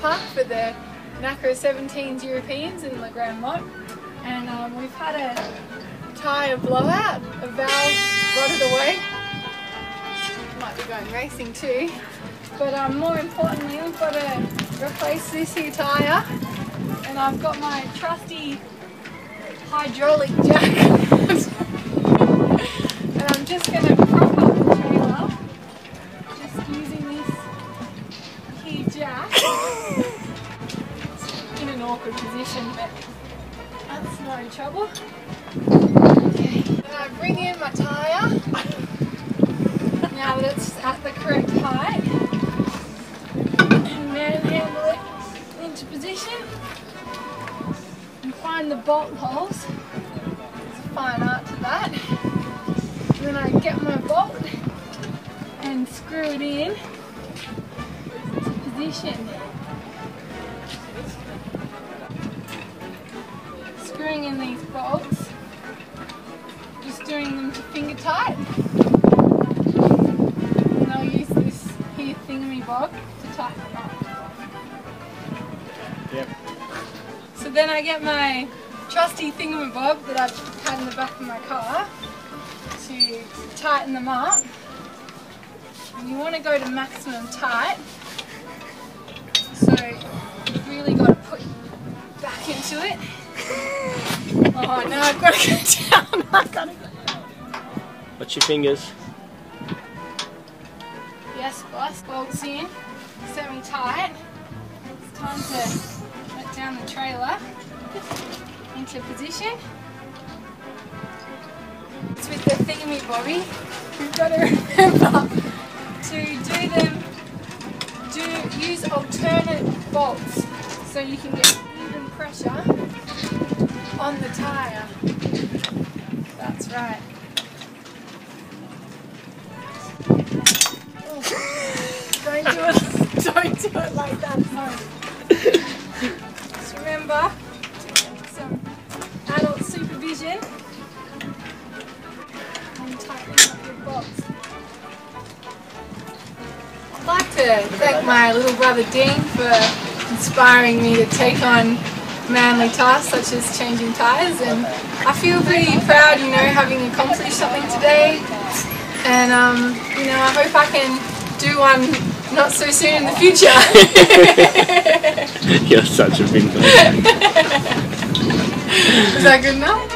park for the Nacra 17s Europeans in the Grand Mont, and we've had a tyre blowout, a valve rotted away. Might be going racing too, but more importantly we've got to replace this here tyre, and I've got my trusty hydraulic jack and I'm just going to prop up the trailer just using this here jack. It's in an awkward position, but that's no trouble. Okay. Then I bring in my tyre now that it's at the correct height, and manhandle it into position and find the bolt holes. There's a fine art to that. And then I get my bolt and screw it in to position. Screwing in these bolts, just doing them to finger tight. And I'll use this here thingamabob to tighten them up. Yep. So then I get my trusty thingamabob that I've had in the back of my car to tighten them up. And you want to go to maximum tight, so you've really got to put back into it. Oh no, I've got to go down. I've got to go down. Watch your fingers. Yes, boss. Bolts in, semi-tight. It's time to let down the trailer into position. It's with the thingamabobby. We've got to remember to use alternate bolts so you can get even pressure on the tyre. That's right. Oh, don't do it like that, no. Just remember, some adult supervision and tightening up your bolts. I'd like to thank my little brother Dean for inspiring me to take on manly tasks such as changing tyres, and I feel pretty proud, you know, having accomplished something today, and you know, I hope I can do one not so soon in the future. You're such a big man. Is that good enough?